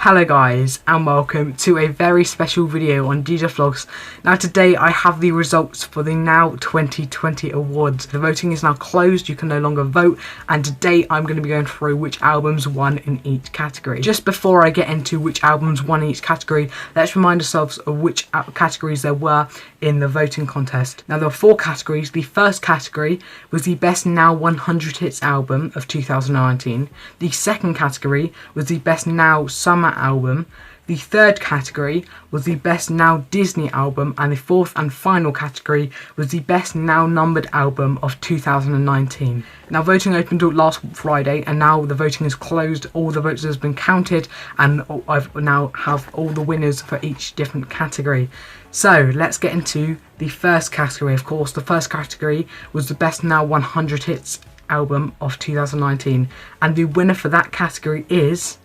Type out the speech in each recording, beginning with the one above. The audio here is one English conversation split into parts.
Hello guys, and welcome to a very special video on DJ Vlogs. Now today I have the results for the Now 2020 awards. The voting is now closed, you can no longer vote, and today I'm going to be going through which albums won in each category. Just before I get into which albums won in each category, let's remind ourselves of which categories there were in the voting contest. Now there were 4 categories. The first category was the Best Now 100 Hits Album of 2019. The second category was the Best Now Summer Album. The third category was the Best Now Disney Album, and the fourth and final category was the Best Now Numbered Album of 2019. Now voting opened last Friday, and now the voting is closed. All the votes have been counted, and I've now have all the winners for each different category. So let's get into the first category. Of course, the first category was the Best Now 100 Hits Album of 2019, and the winner for that category is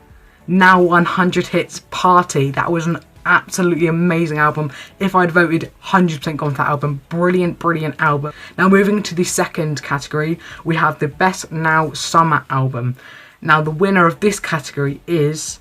Now 100 Hits Party. That was an absolutely amazing album. If I'd voted, 100% gone for that album. Brilliant album. Now moving to the second category, we have the Best Now Summer Album. Now the winner of this category is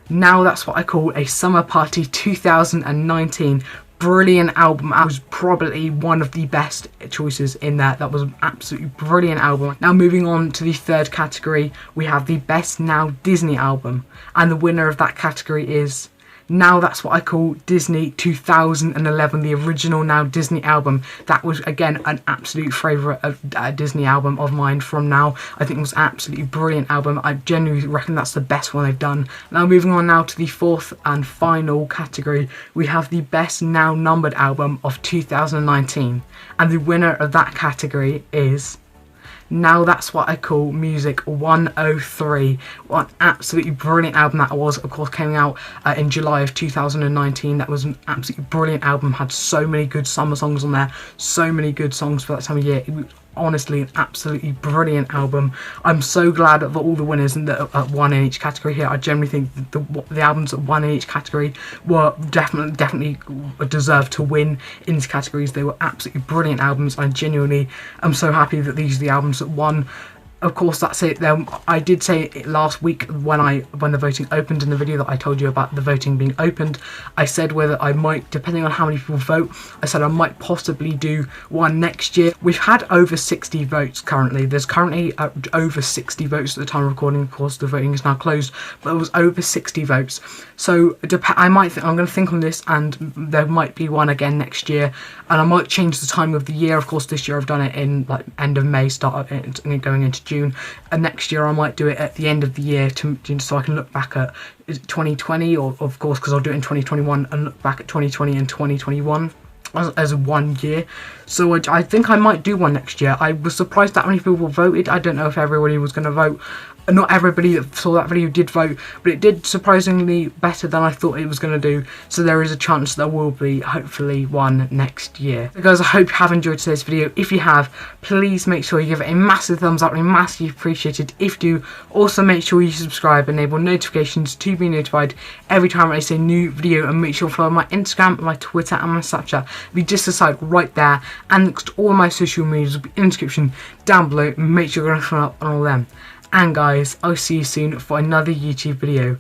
Now That's What I Call a Summer Party 2019. Brilliant album. That was probably one of the best choices in there. That was an absolutely brilliant album. Now moving on to the third category, we have the Best Now Disney Album, and the winner of that category is Now That's What I Call Disney 2011, the original Now Disney album. That was again an absolute favourite of Disney album of mine from Now. I think it was an absolutely brilliant album. I genuinely reckon that's the best one they've done. Now moving on now to the fourth and final category, we have the Best Now Numbered Album of 2019, and the winner of that category is Now That's What I Call Music 103. What an absolutely brilliant album that was. Of course, came out in July of 2019. That was an absolutely brilliant album. Had so many good summer songs on there. So many good songs for that time of year. It was honestly an absolutely brilliant album. I'm so glad of all the winners that won in each category here. I generally think the albums that won in each category were definitely deserved to win in these categories. They were absolutely brilliant albums. I genuinely am so happy that these are the albums that won. Of course, that's it. I did say it last week when the voting opened, in the video that I told you about the voting being opened. I said whether I might, depending on how many people vote, I said I might possibly do one next year. We've had over 60 votes currently. There's currently over 60 votes at the time of recording. Of course, the voting is now closed, but it was over 60 votes. So I'm going to think on this, and there might be one again next year, and I might change the time of the year. Of course, this year I've done it in like end of May, going into June, and next year I might do it at the end of the year so I can look back at 2020, or of course, because I'll do it in 2021 and look back at 2020 and 2021 as 1 year. So I think I might do one next year. I was surprised that many people voted. I don't know if everybody was going to vote. Not everybody that saw that video did vote, but it did surprisingly better than I thought it was going to do. So there is a chance there will be hopefully one next year. So guys, I hope you have enjoyed today's video. If you have, please make sure you give it a massive thumbs up. It'd be massively appreciated. If you do, also make sure you subscribe, enable notifications to be notified every time I release a new video, and make sure to follow my Instagram, my Twitter and my Snapchat. Be just aside right there, and links to all my social medias will be in the description down below. Make sure you're going to follow up on all of them. And guys, I'll see you soon for another YouTube video.